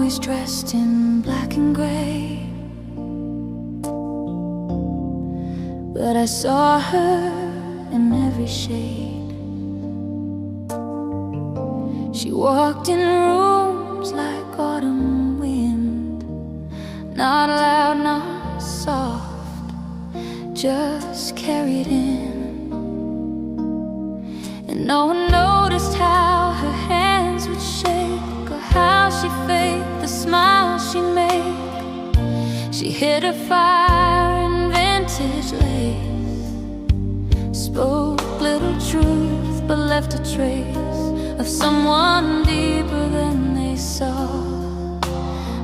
always dressed in black and gray, but I saw her in every shade. She walked in rooms like autumn wind, not loud, not soft, just carried in. And no one noticed how her hands would shake, or how she faked the smile she made. She hid her fire in vintage lace, spoke little truth but left a trace of someone deeper than they saw,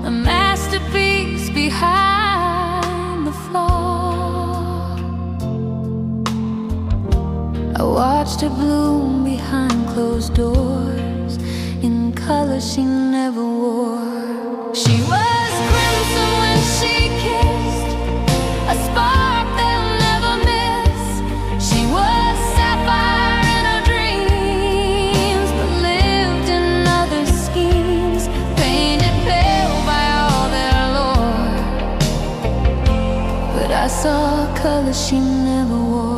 a masterpiece behind the flaw. I watched her bloom behind closed doors, in color she never wore. She was crimson when she kissed, a spark they'll never miss. She was sapphire in her dreams, but lived in other schemes, painted pale by all their lore. But I saw color she never wore.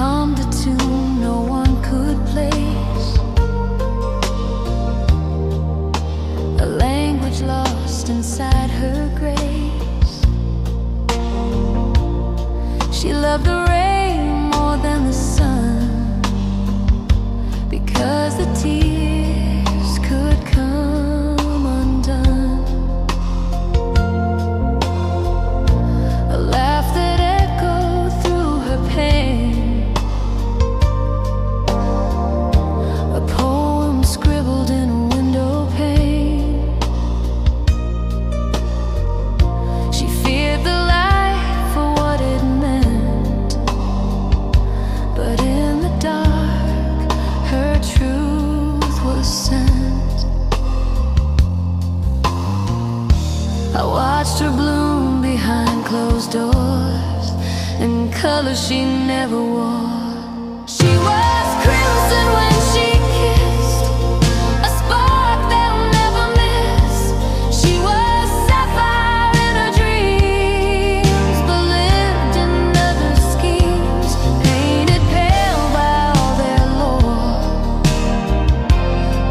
Hummed a tune no one could place, a language lost inside her grace. She loved the rain more than the sun, because the tears could come undone. A laugh that echoed through her pain, scribbled in a window pane. She feared the light for what it meant, but in the dark her truth was sent. I watched her bloom behind closed doors, in color she never wore. She was crimson when she kissed, a spark they'll never miss. She was sapphire in her dreams, but lived in other schemes, painted pale by all their lore.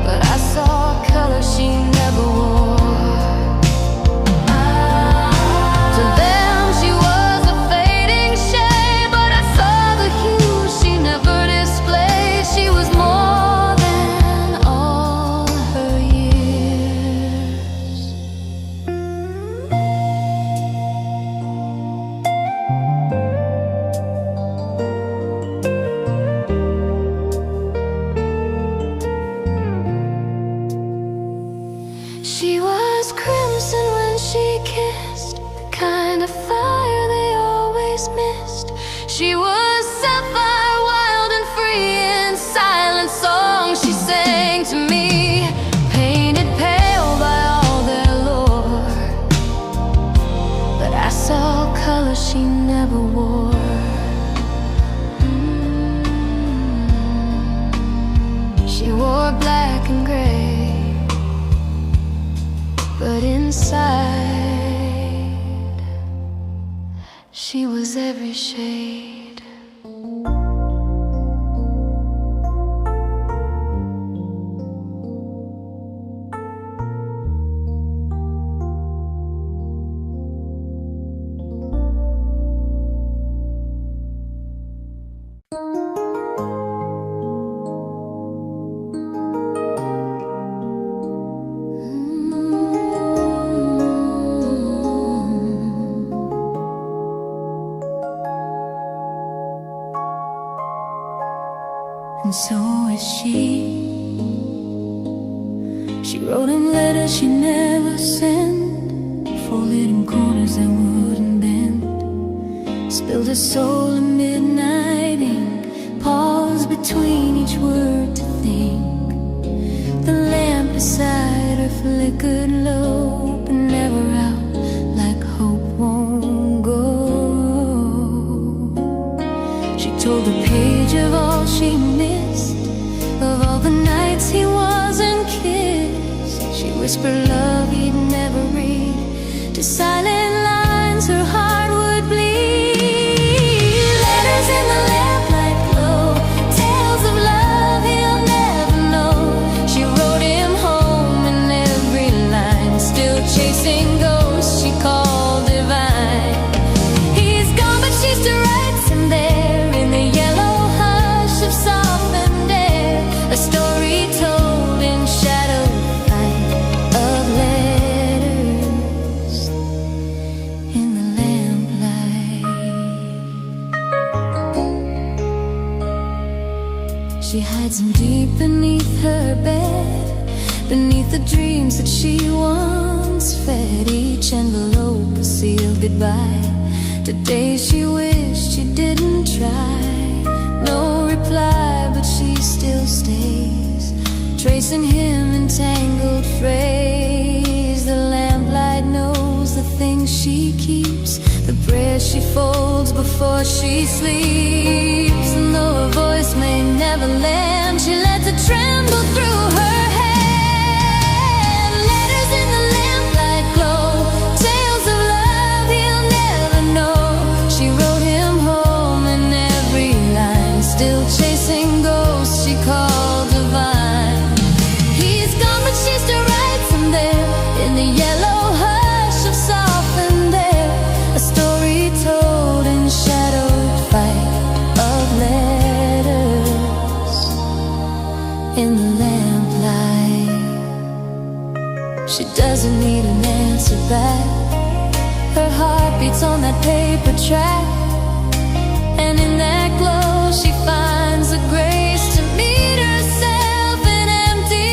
But I saw color she never wore. To them she was a fading shade, but I saw the hue she never displayed. She was more than all her years. She was crimson when she kissed, the kind of fire they always missed. She was sapphire, wild and free, in silent song she sang to me, painted pale by all their lore. But I saw color she never wore. She wore black and gray, but inside she was every shade. And so is she. She wrote him letters she never sent, folded in corners that wouldn't bend, spilled her soul in midnight ink, paused between each word to think. The lamp beside her flickered low, but never out, like hope won't go. She told the page of all she missed, of all whisper love he'd never read, to silent lines her heart would bleed. Letters in the lamplight glow, tales of love he'll never know. She wrote him home in every line, still chasing ghosts she called divine. He's gone but she still writes him there, in the yellow hush of softened air, a story told in shadow light of letters in the lamplight. She hides him deep beneath her bed, beneath the dreams that she once fed. Each envelope a sealed goodbye. Today she wished she didn't try. No reply, but she still stays, tracing him in tangled phrase. The lamplight knows the things she keeps, the prayers she folds before she sleeps. And though her voice may never land, she lets it tremble through her hand. Letters in the lamplight glow, tales of love he'll never know. She wrote him home in every line, still chasing ghosts she called divine. He's gone but she still writes him there, in the yellow hush of softened air, a story told in shadowed fight of letters in the lamplight. She doesn't need an answer back, her heart beats on that paper track, and in that glow she finds the grace to meet herself in empty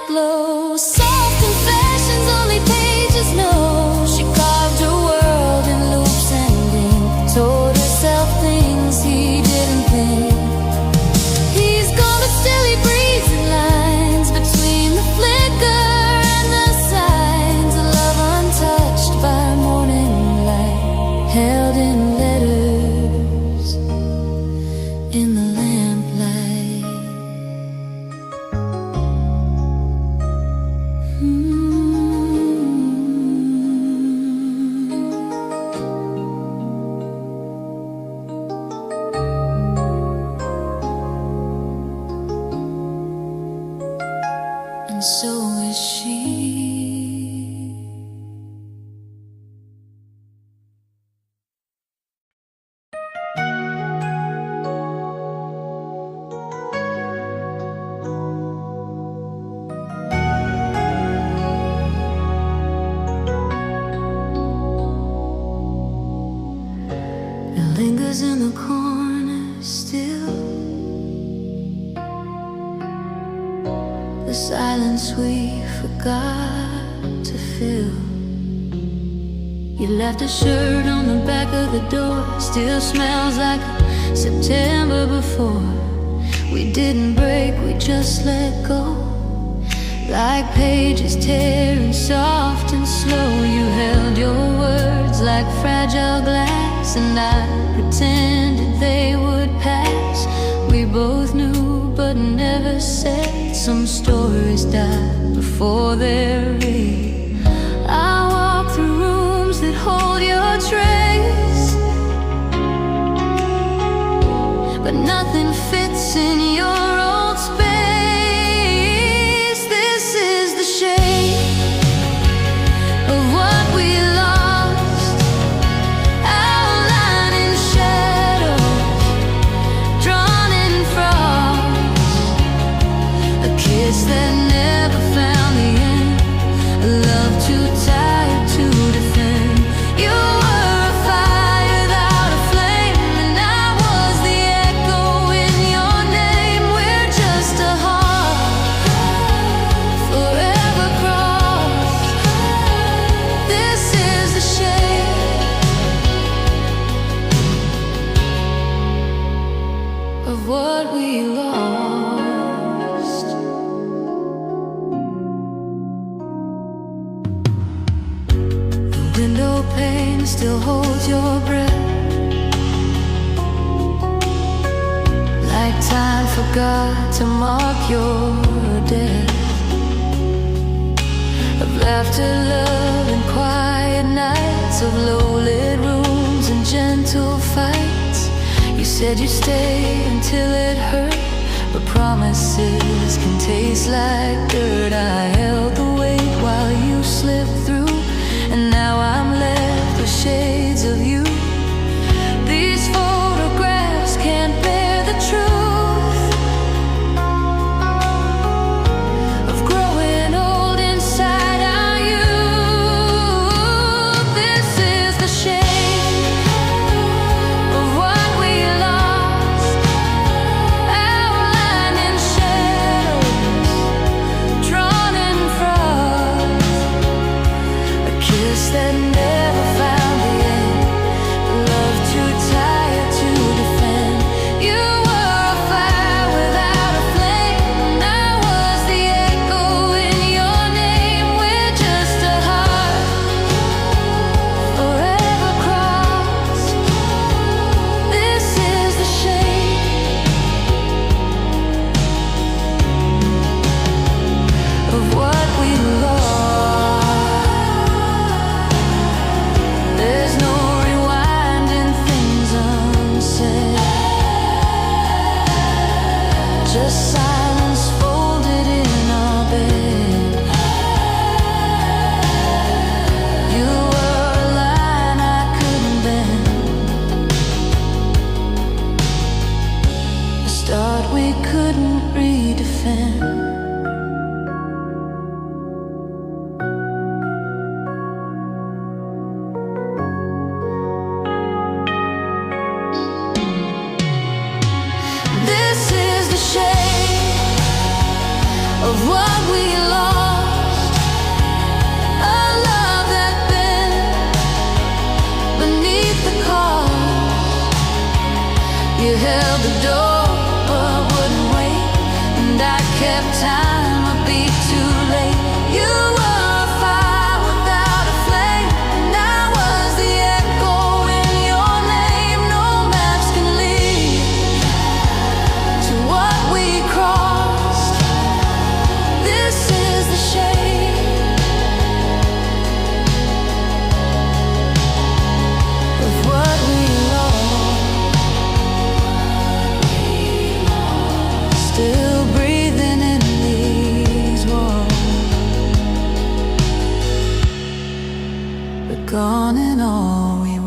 glow, soft confessions only pages know. She carved her world in loops and ink, told herself things he didn't think. He's gone but still he breathes in lines, between the flicker and the signs, a love untouched by morning light, held in letters in the lamplight. And so is she. It lingers in the corner still, the silence we forgot to fill. You left a shirt on the back of the door, still smells like September before. We didn't break, we just let go, like pages tearing soft and slow. You held your words like fragile glass, and I pretended they would pass. We both knew but never said, some stories die before they're read. I walk through rooms that hold your trace, but nothing fits in your old space. This is the shade of what we lost, outlined in shadows, drawn in frost, a kiss that never found the end, a love too tired to defend. You were a fire without a flame, and I was the echo in your name. still hold your breath, like time forgot to mark your death. Of laughter, love, and quiet nights, of low-lit rooms and gentle fights. You said you'd stay until it hurt, but promises can taste like dirt. I held the weight while you slipped through, and now I'm left with shades of you. These photographs can't bear the truth of growing old inside our youth. This is the shame of what we lost, outlined in shadows, drawn in frost. A kiss that never found the end, love too tired to defend. You were a fire without a flame, and I was the echo in your name. We're just a heart forever crossed. This is the shame of what we lost. There's no rewinding things unsaid, just silence folded in our bed. You were a line I couldn't bend, a start we couldn't redefend. This is the shame of what we lost, a love that bent beneath the cost. You held the door but wouldn't wait, and I kept time a beat too late. You were a fire without a flame, and I was the echo in your name. No maps can lead to what we crossed. This is the shame of what we lost. Still breathing in these walls, but gone in all we were.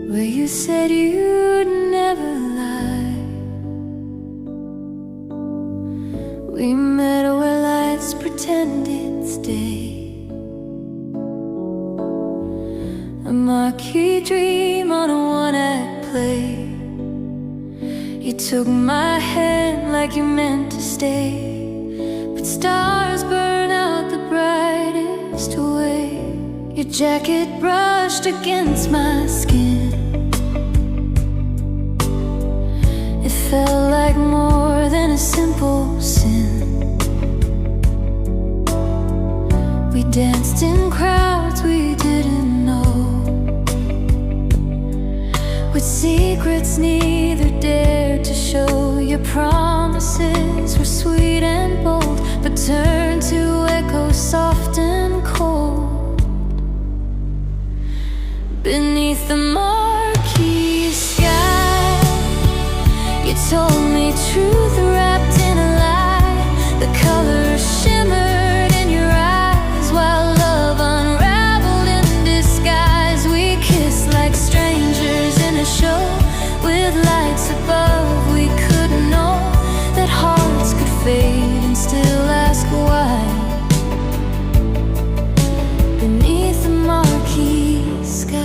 Where you said you'd never lie. We met where lights pretended stay, a marquee dream on a one-act play. You took my hand like you meant to stay, but stars burn out the brightest way. Your jacket brushed against my skin. It felt like more than a simple sin. We danced in crowds we didn't know, with secrets neither dared to show. Your promises were sweet and bold, but turned to echoes soft and cold. Beneath the marquee sky, you told me truth wrapped in a lie. The colors shimmered in your eyes, while love unraveled in disguise. We kissed like strangers in a show, with lights above. We couldn't know that hearts could fade and still ask why. Beneath the marquee sky.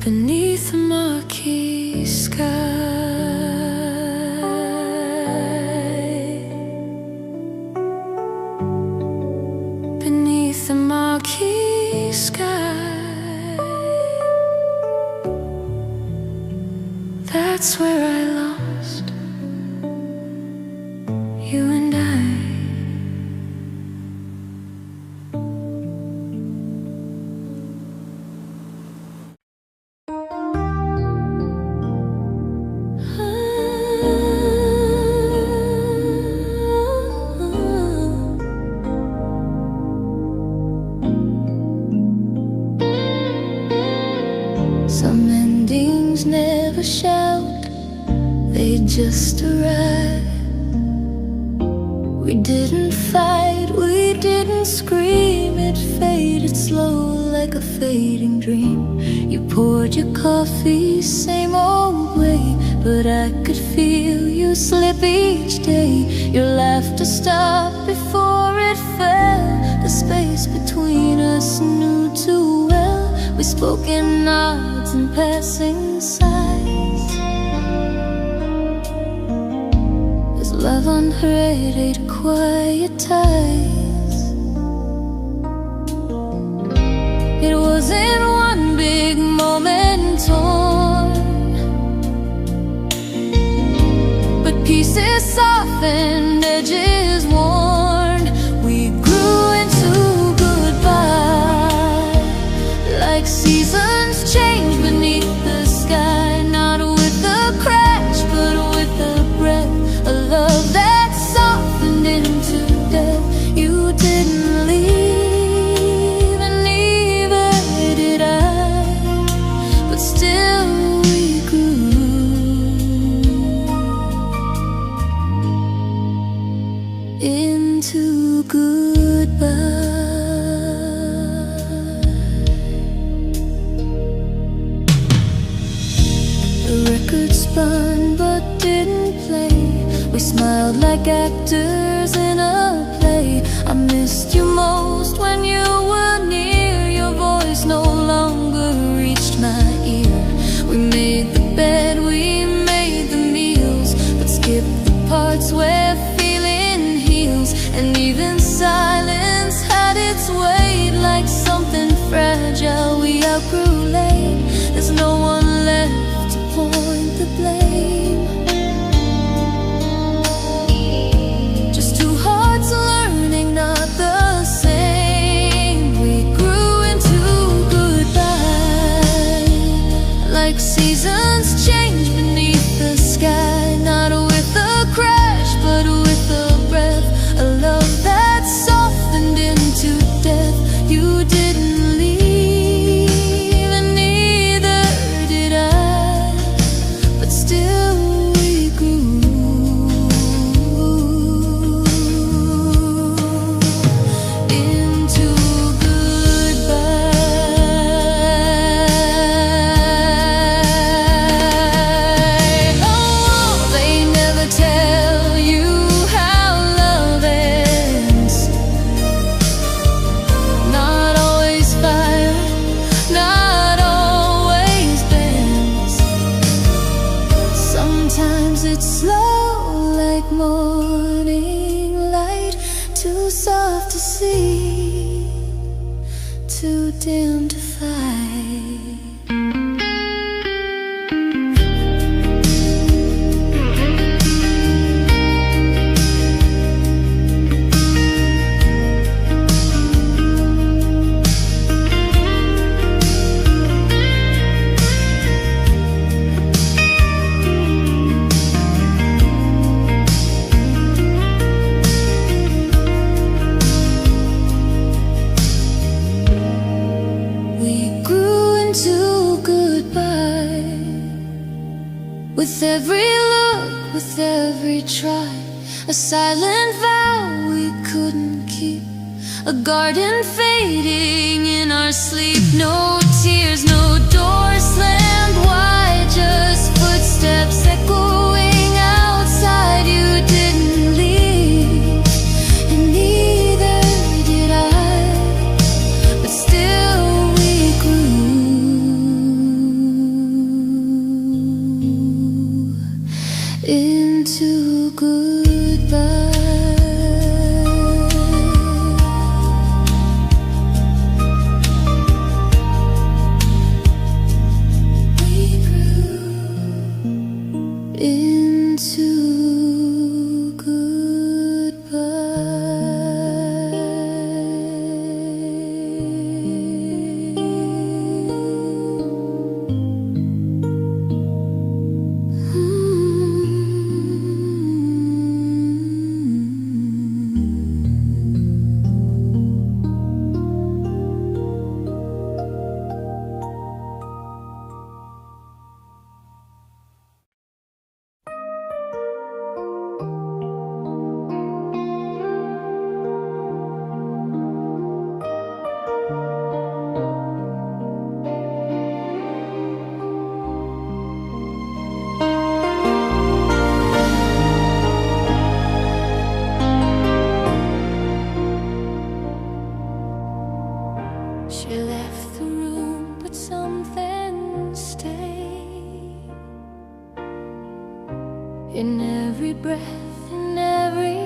beneath the marquee sky. Beneath the marquee sky, that's where I lost you and I. Some endings never shout, they just arrive. We didn't fight, we didn't scream. It faded slow like a fading dream. You poured your coffee, same old way, but I could feel you slip each day. Your laughter stopped before it fell. The space between us knew too well. We spoke in nods and passing sighs, as love unheard ate quiet ties. It wasn't one big moment torn, but pieces softened, edges worn. We grew into goodbye, like seasons change beneath the sky. Not with a crash, but with a breath. A love that softened into death. You didn't leave, and neither did I, but still we grew into goodbye. The record spun but didn't play. We smiled like actors in a play. I missed you most when you were near. Your voice no longer reached my ear. We made the bed, we made the meals, but skipped the parts where feeling heals. And even silence had its weight, like something fragile we outgrew late. There's no one left to point the blame. Just two hearts learning, not the same. We grew into goodbye, like seasons change beneath the sky. Not with a crash, but with a breath. A love that softened into death. You didn't leave, and neither did I, but still we grew into goodbye. Oh, they never tell you how love ends. Not always fire, not always bends. Sometimes it's slow like morning light, too soft to see, too dim to fight. We grew into goodbye, with every look, with every try. A silent vow we couldn't keep, a garden fading in our sleep. No tears, no door slammed wide, just footsteps echoing outside. You didn't leave, and neither did I, but still we grew in every breath, in every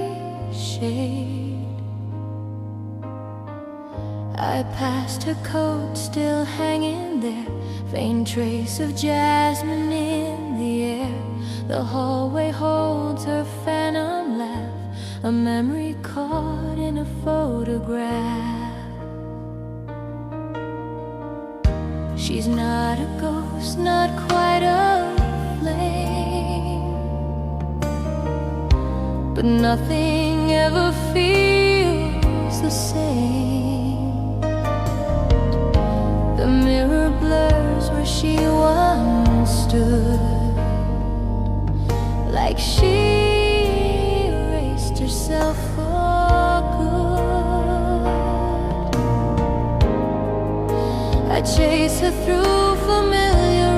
shade. I passed her coat still hanging there, faint trace of jasmine in the air. The hallway holds her phantom laugh, a memory caught in a photograph. She's not a ghost, not quite a flame, but nothing ever feels the same. The mirror blurs where she once stood, like she erased herself for good. I chase her through familiar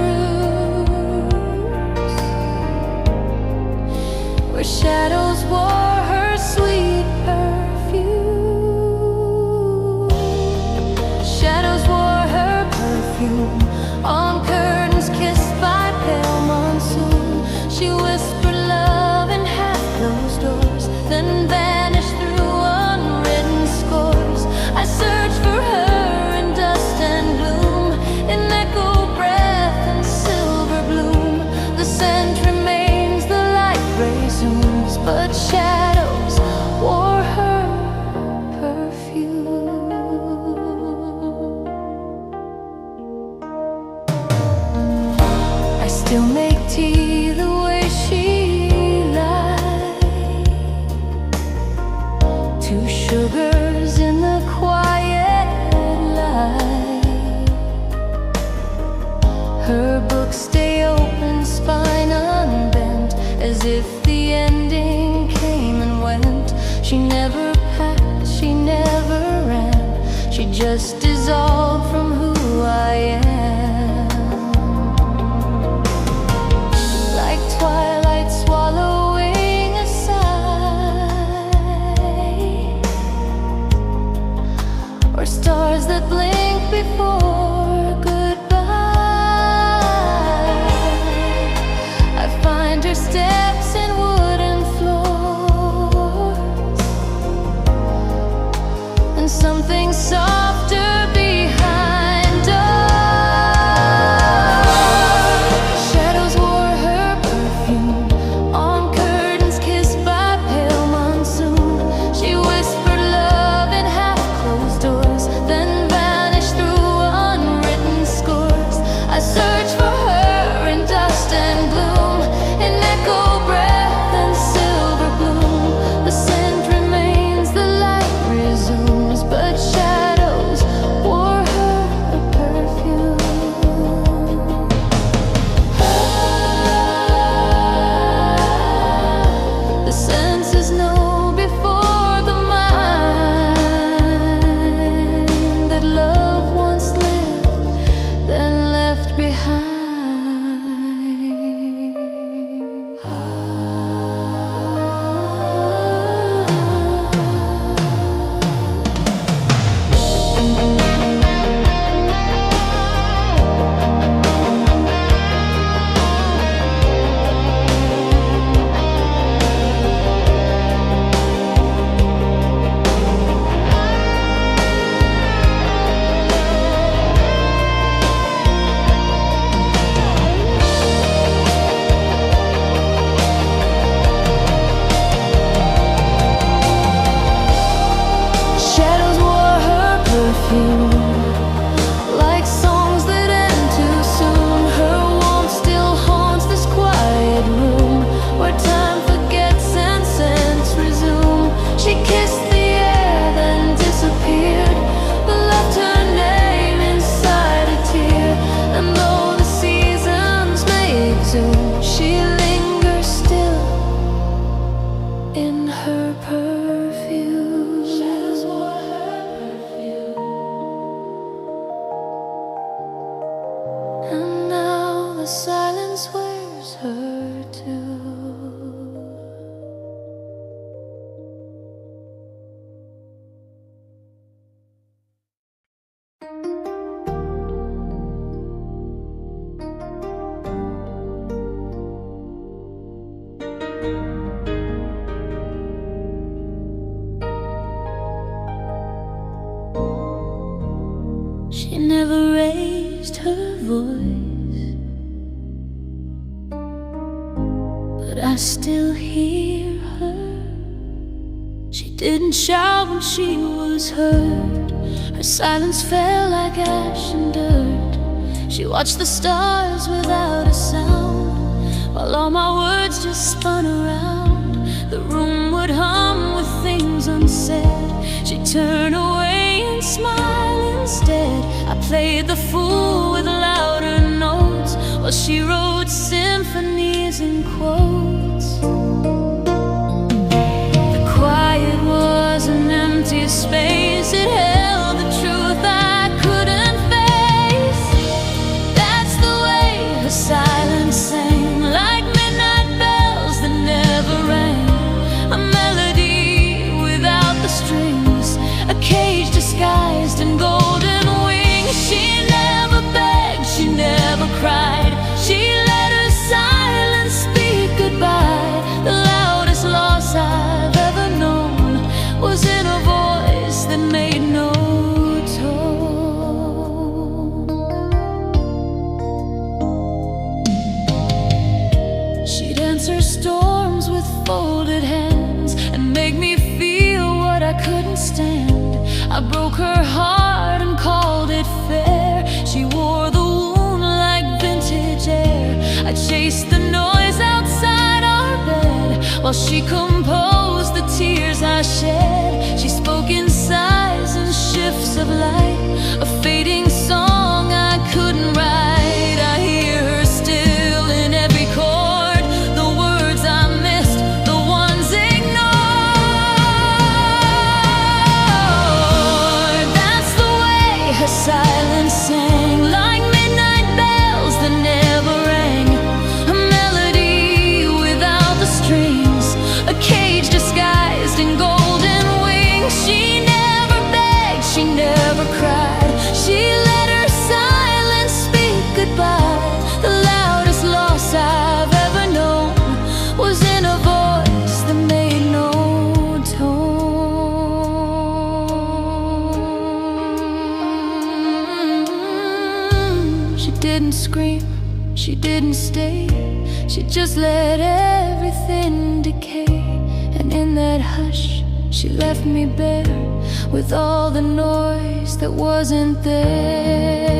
routes, where shadows wore her sweet perfume. Shadows wore her perfume on curtains kissed by pale monsoon. She whispered love in half-closed doors, then vanished through unwritten scores. I searched for her in dust and gloom, in echo breath and silver bloom. The scent remains, the light resumes, but shadows wore her perfume. I still make tea the way she liked, two sugars in the quiet light. Her books stay open, spine unbent, as if the ending came and went. She never packed, she never ran, she just dissolved from who I am. Like twilight swallowing a sigh, or stars that blink before goodbye. I find her steps in wooden floors, and something softer behind doors. Shadows wore her perfume on curtains kissed by pale monsoon. She whispered love in half-closed doors, then vanished through unwritten scores. I searched for her in dust and gloom, in echo breath and silver bloom. The scent remains, the light resumes, but shadows wore her perfume. The senses know before the mind that love once lived, then left behind. Shadows wore her perfume, like songs that end too soon. Her warmth still haunts this quiet room, where time forgets and sense resume. She kissed the air, then disappeared, but left her name inside a tear. And though the seasons may exhume, she lingers still in her perfume. Shadows wore her perfume, and now the silence wears her too. I still hear her. She didn't shout when she was hurt. Her silence fell like ash and dirt. She watched the stars without a sound, while all my words just spun around. The room would hum with things unsaid. She'd turn away and smile instead. I played the fool with louder notes, while she wrote symphonies in quotes. The quiet was an empty space. It held the truth I couldn't face. That's the way her silence sang, like midnight bells that never rang. A melody without the strings, a cage disguised in golden wings. She never begged, she never cried. She let her silence speak goodbye. The loudest loss I've ever known was in a voice that made no tone. She'd answer storms with folded hands and make me feel what I couldn't stand. I broke her heart and called it fair. She wore the wound like vintage air. I chased the noise outside our bed, while she composed the tears I shed. She spoke in sighs and shifts of light, a fading song I couldn't write. I hear her still in every chord, the words I missed, the ones ignored. That's the way her silence sang, like midnight bells that never rang. A melody without the strings, a cage disguised in golden wings. She never begged, she never cried. She let her silence speak goodbye. The loudest loss I've ever known was in a voice that made no tone. She didn't scream, she didn't stay. She just let everything decay. And in that hush, she left me bare, with all the noise that wasn't there.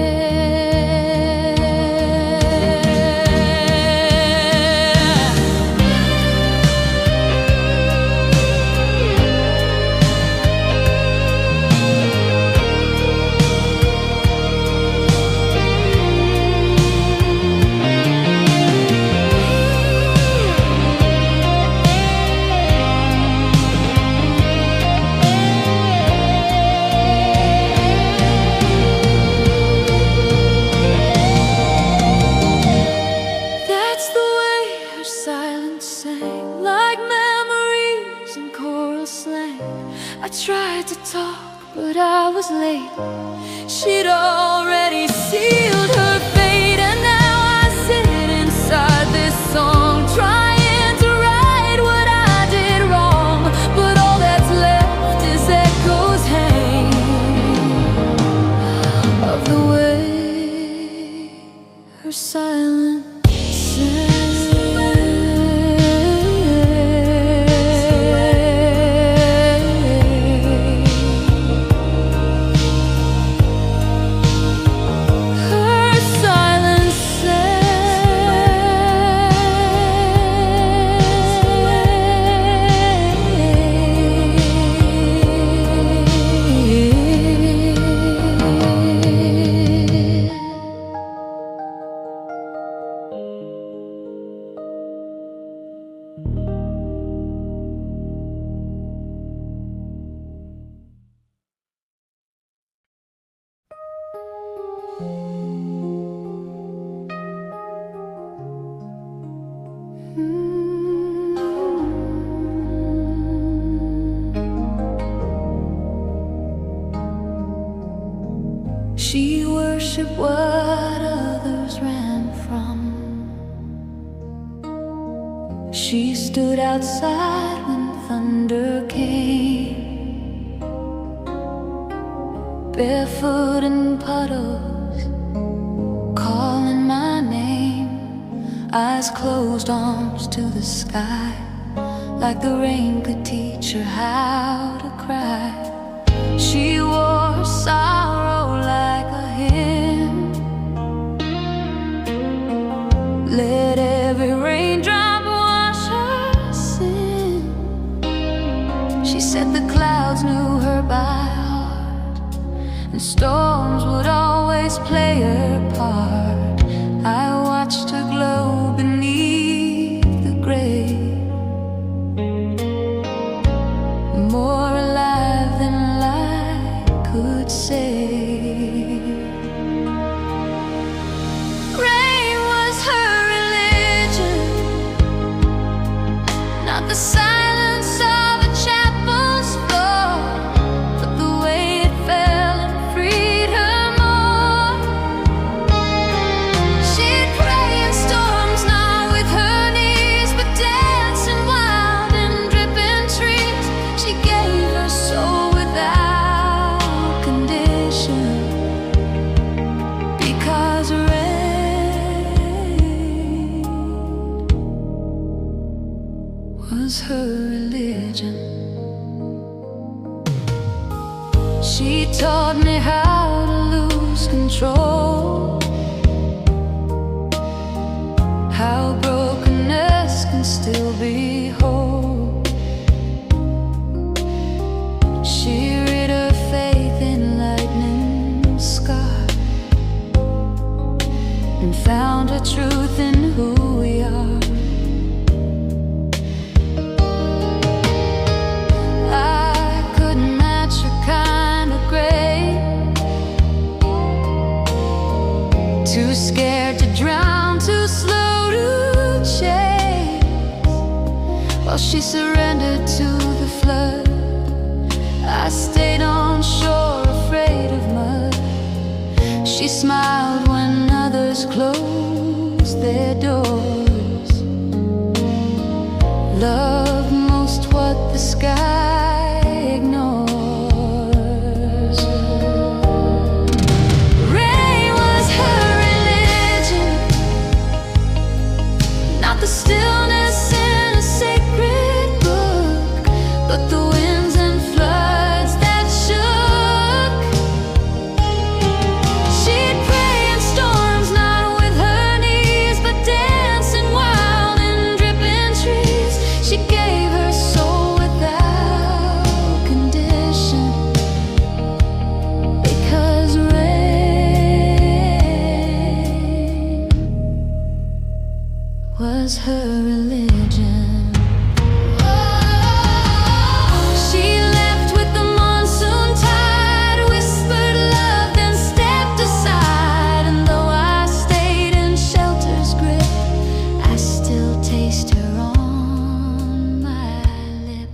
I tried to talk, but I was late. She'd already sealed her fate, and now I sit inside this song, trying to right what I did wrong. But all that's left is echoes hanging of the way her silence sang. She worshipped what others ran from. She stood outside when thunder came, barefoot in puddles, calling my name. eyes closed, arms to the sky, like the rain could teach her how to cry. She wore sorrow like a hymn. Let every raindrop wash her sin. She said the clouds knew her by heart, and storms would always play her part. I watched her glow beneath the gray, more alive than light could say. Rain was her religion, not the silence of a chapel's floor, but the way it fell and freed her more. She'd pray in storms, not with her knees, but dancing wild in dripping trees. She gave her soul without condition, because rain was her religion. She taught me how to lose control, how brokenness can still be whole. She rid her faith in lightning scar, and found her truth in who we are. I couldn't match her kind of grace, too scared to drown, too slow to chase. While she surrendered to the flood, I stayed on shore, afraid of mud. She smiled when others closed their doors. Love most what the sky ignores. Rain was her religion, not the stillness in a sacred book, but the winds and floods that shook. She'd pray in storms, not with her knees, but dancing wild in dripping trees. She gave her soul without condition, because rain was her religion. She left with the monsoon tide, whispered love, then stepped aside. And though I stayed in shelter's grip, I still taste her on my lip.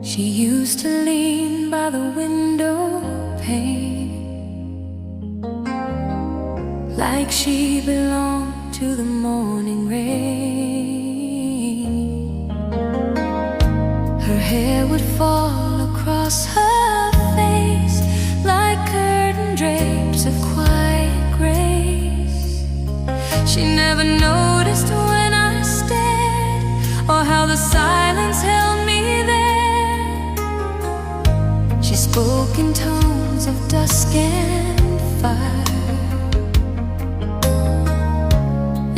She used to lean by the window pane like she belonged to the morning rain. Her hair would fall across her face like curtain drapes of quiet grace. She never noticed when I stared, or how the silence held me there. She spoke in tones of dusk and fire,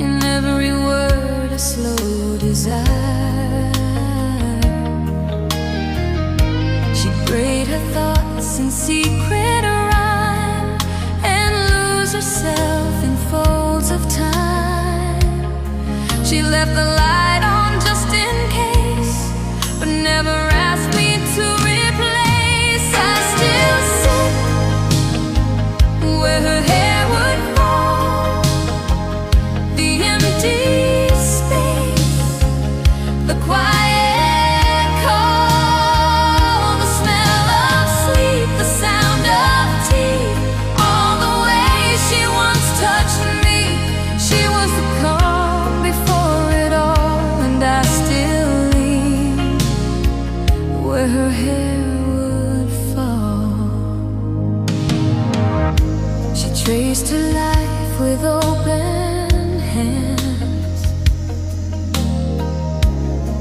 in every word a slow desire. She'd braid her thoughts in secret rhyme and lose herself in folds of time. She left the light on just in case, but never asked me to replace. I still sit where her hair would fall, the empty space, the quiet call, the smell of sleep, the sound of tea, all the ways she once touched me. She was the calm before it all, and I still lean where her hair would fall. She traced her life with open hands,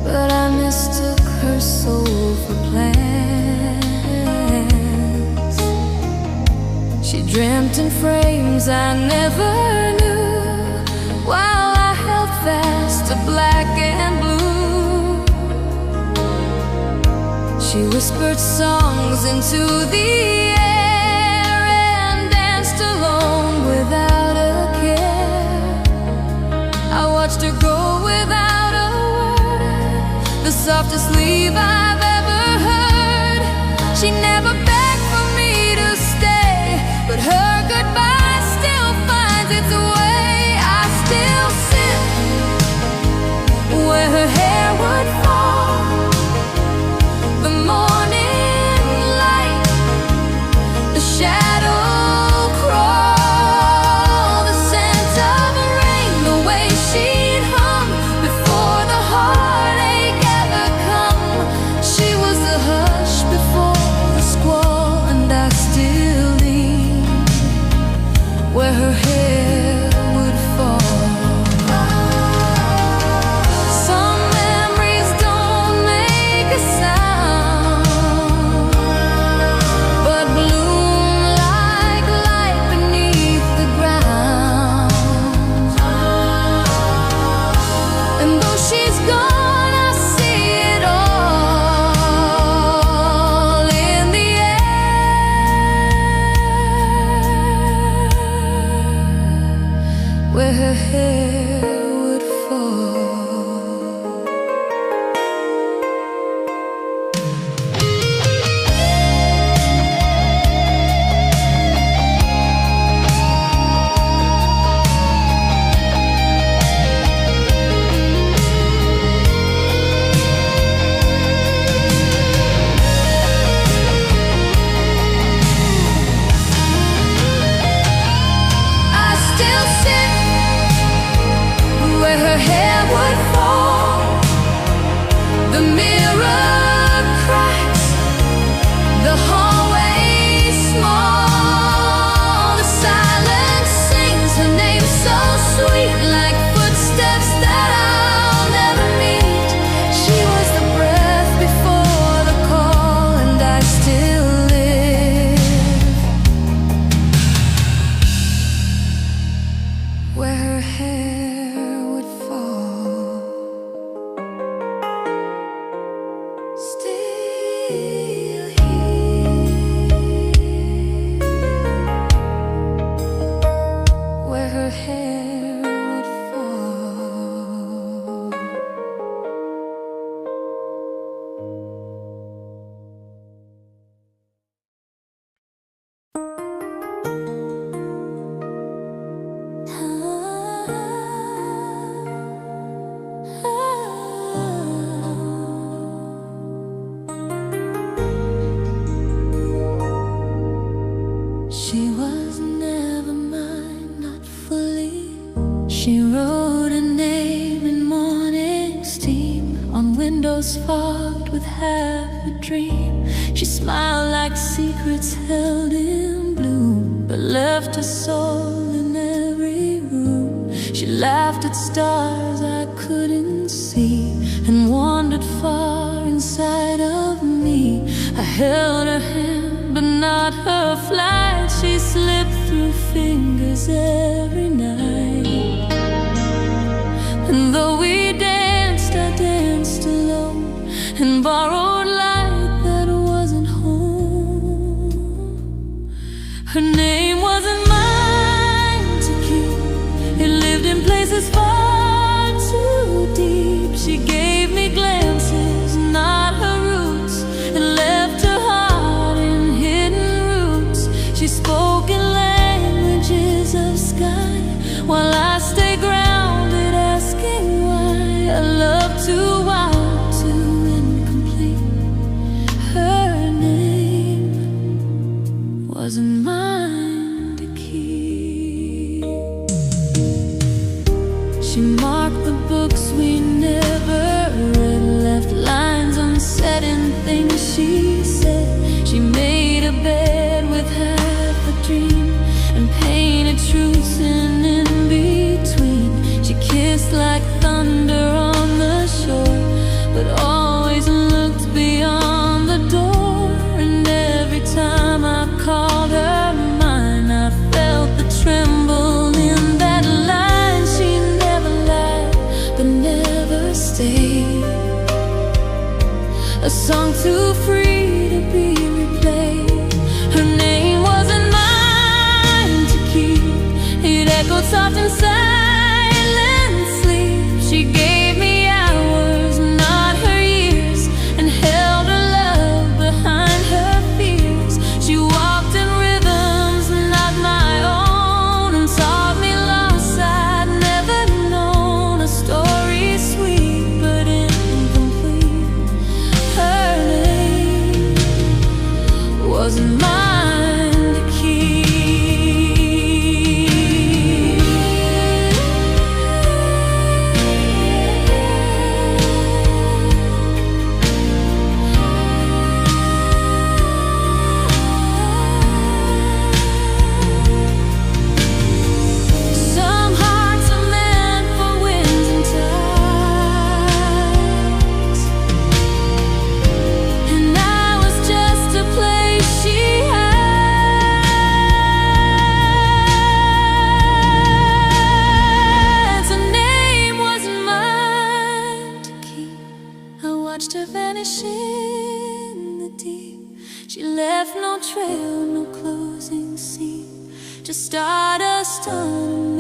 but I mistook her soul for plans. She dreamt in frames I never knew, while I held fast to black and blue. She whispered songs into the air and danced alone without a care. I watched her go without a word, the softest leave I've ever heard. She never begged for me to stay, but her goodbye still finds its way. I still sit where her hair would fall, the morning light, the shadow crawl, the scent of rain, the way she'd hum before the heartache ever come. She was the hush before the squall, and I still lean where her hair would fall. Some memories don't make a sound, but bloom like light beneath the ground. And though she's gone, I see it all in the air, where her hair would fall. I still sit where her hair would fall, the mirror cracks, the hallway small, the silence sings her name so sweet, like footsteps that I'll never meet. She was the breath before the call, and I still live where her hair would fall. Still here, where her hair would fall. a dream. She smiled like secrets held in bloom, but left a soul in every room. She laughed at stars I couldn't see and wandered far inside of me. I held her hand, but not her flight. She slipped through fingers every night. And though we danced, I danced alone and borrowed light that wasn't home. Her name wasn't mine to keep. It lived in places far too deep. She gave me glances, not her roots, and left her heart in hidden roots. She spoke in languages of sky while I stay grounded, asking why. A love too wild, too incomplete. Her name wasn't mine to keep. She marked the books we never read, left lines unsaid in things she said. She made a bed with half a dream and painted truths in between. She kissed like thunder on the shore, but always looked beyond the door. And every time I called her mine, I felt the tremble in that line. She never lied, but never stayed. A song too free to be replayed. Her name wasn't mine to keep. It echoed soft in silent sleep. She gave me hours, not her years, and held her love behind her fears. She walked in rhythms not my own and taught me loss I'd never known. A story sweet but incomplete. Her name wasn't mine to keep. Some hearts are meant for winds and tides, and I was just a place she hides. Her name wasn't mine to keep. I watched her vanish in the deep. She left no trail, no closing scene, just stardust on a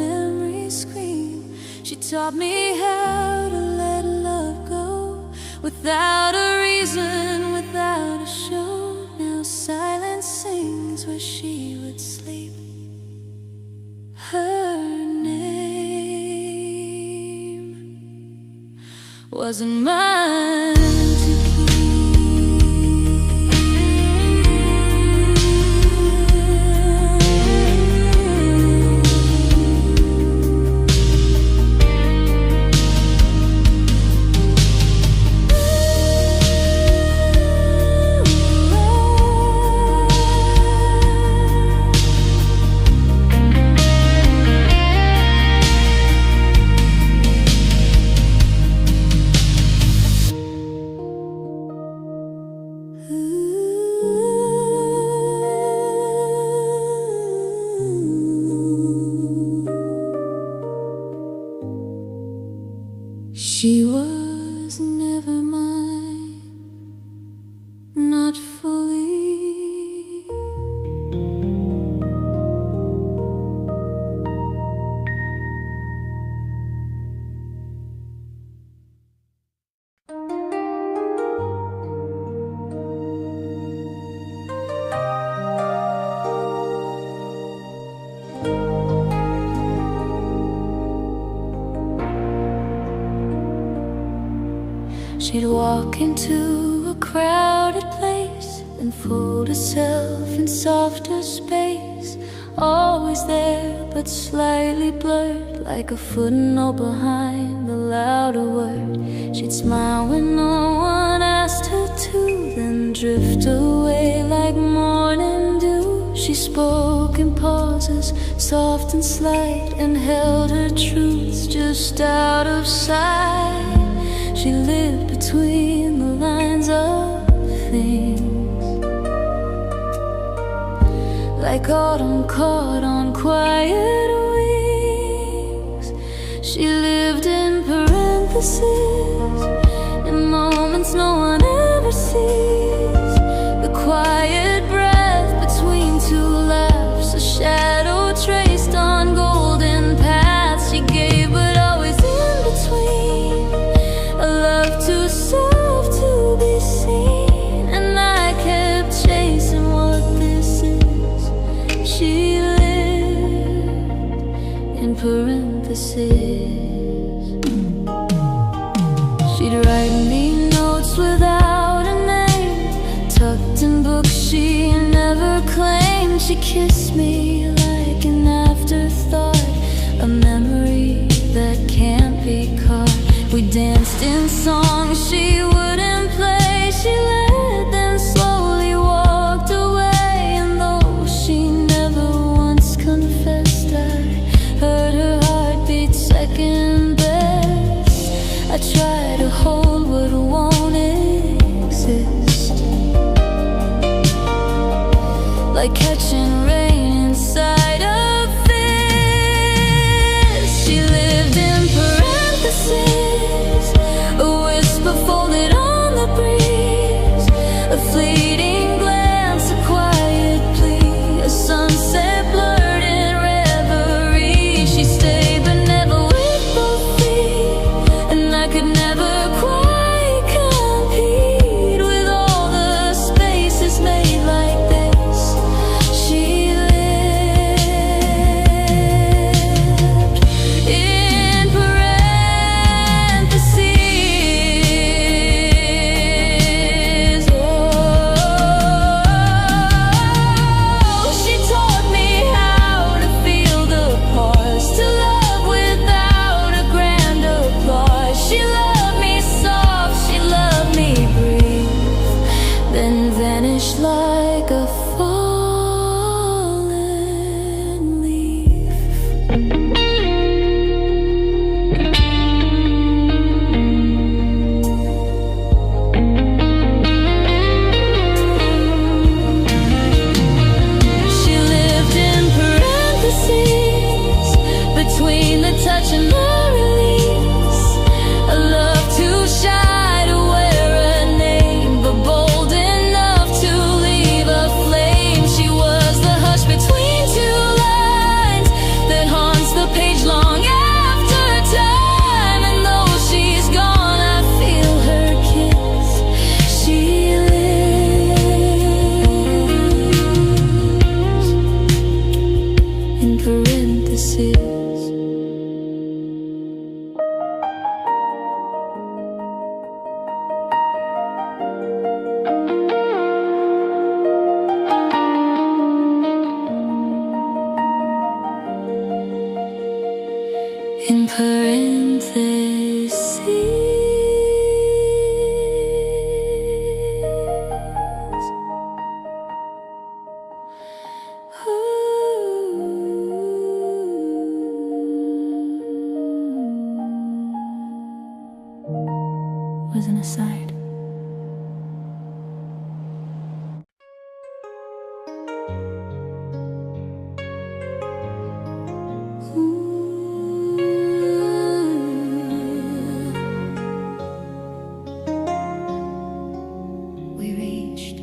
memory screen. She taught me how to let love go, without a reason, without a show. Now silence sings where she would sleep. Her name wasn't mine to She was never mine, not fully. She'd walk into a crowded place and fold herself in softer space. Always there, but slightly blurred, like a footnote behind the louder word. She'd smile when no one asked asked her to, then drift away like morning dew. She spoke in pauses, soft and slight, and held her truths just out of sight. She lived between the lines of things, like autumn caught on quiet wings. She lived in parentheses, in moments no one ever sees. The quiet breath between two laughs, a shadow traced on golden paths. She gave but always in between, a love too soft to be seen. And I kept chasing what this is. She lived in parentheses. She'd write me notes without a name, tucked in books she never claimed. She kissed me like an afterthought, a memory that can't be caught. We danced in songs she wouldn't play. She led, then slowly walked away. And though she never once confessed, I heard her heartbeat second best. I try to hold what won't exist, like catching rain inside a fist. She lived in parentheses, a whisper folded on the breeze, a fleeting glance, a quiet plea, a sunset blurred in reverie. She stayed but never with both feet, and I could never quite compete with all the spaces made like this. She lived in parentheses. Oh, she taught me how to feel the pause, to love without a grand applause. She loved me soft, she loved me brief, then vanished like a fallen leaf. She lived in parentheses, between the touch and the release, a love too shy to wear a name, but bold enough to leave a flame. She was the hush between two lines that haunts the page long after time. And though she's gone, I feel her kiss. She lives in parentheses. In parentheses. Was an aside. We reached,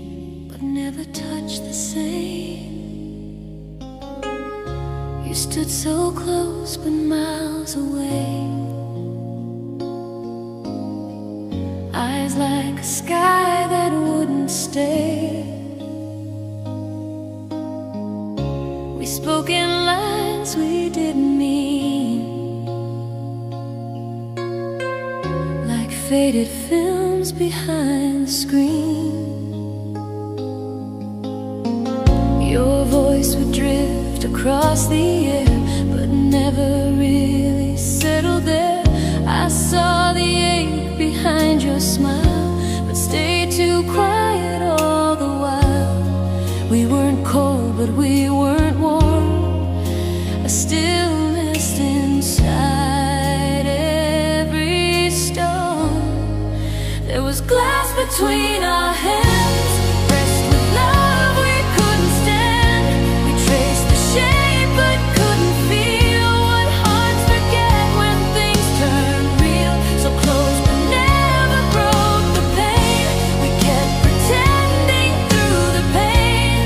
but never touched the same. You stood so close, but miles away. Eyes like a sky that wouldn't stay. We spoke in lines we didn't mean, like faded films behind the screen. Your voice would drift across the air, but never really settled there. I saw the ache behind your smile, but stayed but we weren't warm. A stillness inside every stone. There was glass between our hands, pressed with love we couldn't stand. We traced the shape but couldn't feel what hearts forget when things turn real. So close but never broke the pain. We kept pretending through the pain.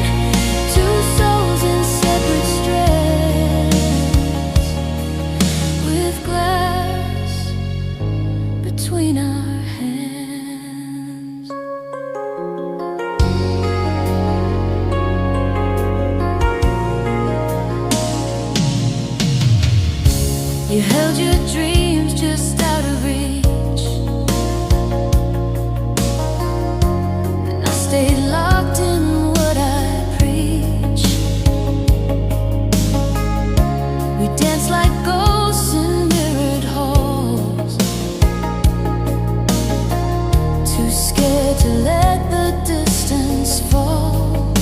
Two souls in separate strands, with glass between our hands. You held your dreams just out of reach, and I stayed locked in what I preach. We danced like ghosts in mirrored halls, too scared to let the distance fall.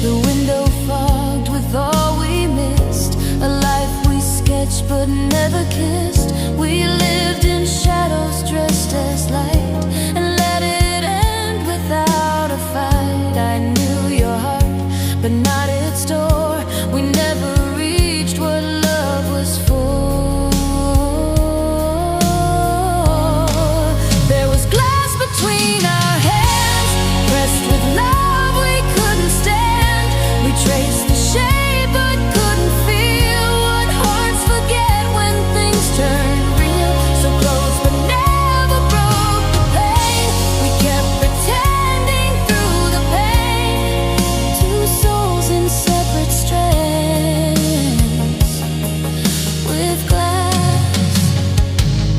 The window fogged with all we missed, a life we sketched but never kissed. We lived in shadows dressed as light, and let it end without a fight. I knew your heart, but not its door. We never reached what love was for. There was glass between our hands, pressed with love we couldn't stand. We traced the shape but couldn't feel what hearts forget when things turn real. So close but never broke the pain. We kept pretending through the pain. Two souls in separate strands, with glass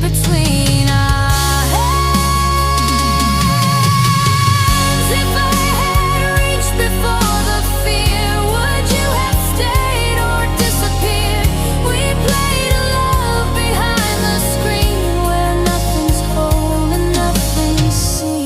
between our hands. If I had reached before the fear, would you have stayed or disappeared? We played a love behind the screen, where nothing's whole and nothing's seen.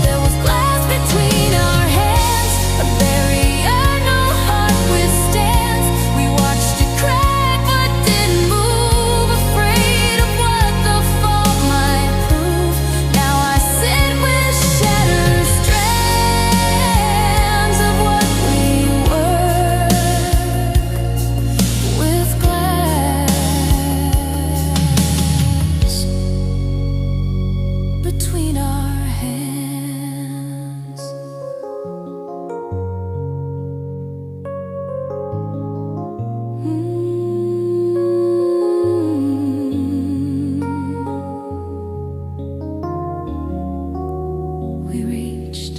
There was glass between our hands, a barrier no heart withstands. We watched it crack but didn't move, afraid of what the fall might prove. Now I sit with shattered strands of what we were, with glass between our hands. We reached,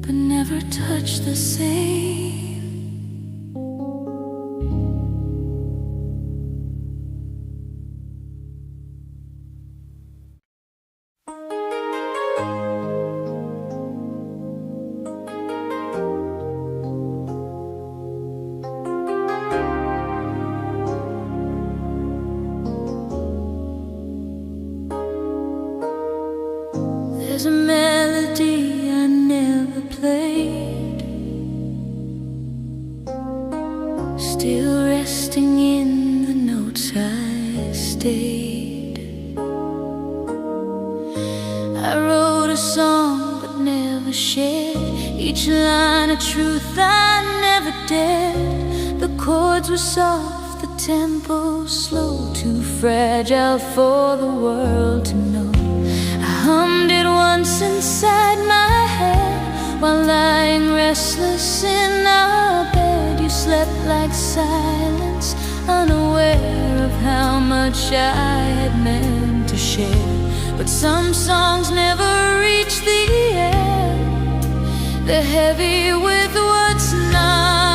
but never touched the same. There's a melody I never played, still resting in the notes I stayed. I wrote a song but never shared, each line a truth I never dared. The chords were soft, the tempo slow, too fragile for the world to know. I hummed it once inside my head, while lying restless in our bed. You slept like silence, unaware of how much I had meant to share. But some songs never reach the end, they're heavy with what's not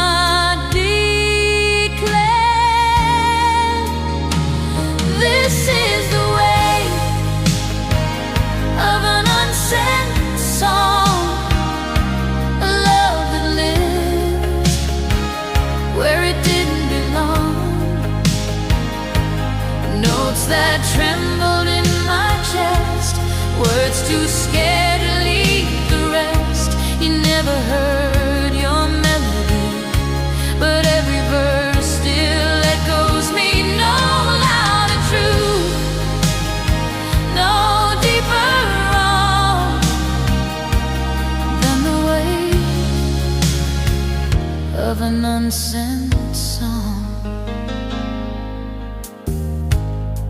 an unsent song.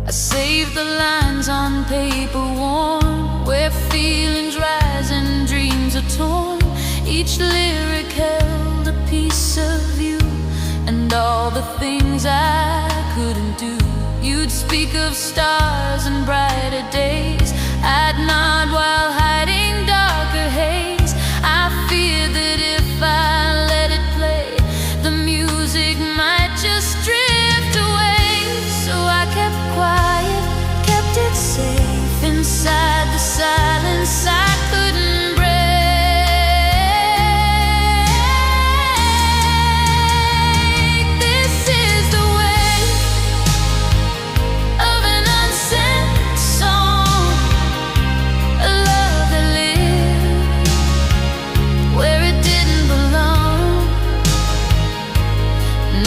I save the lines on paper worn, where feelings rise and dreams are torn. Each lyric held a piece of you and all the things I couldn't do. You'd speak of stars and brighter days, I'd nod while hiding darker haze. I feared that if I let it play, the music might just drift away. So I kept quiet, kept it safe inside the silence I couldn't break. This is the way of an unsent song, a love that lived where it didn't belong.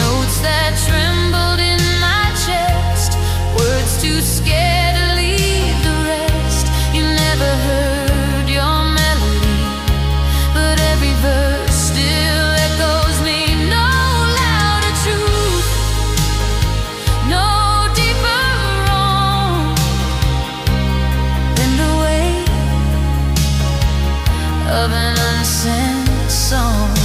Notes that trembled in my chest, words too scared to leave the rest. You never heard your melody, but every verse still echoes me. No louder truth, no deeper wrong than the weight of an unsent song.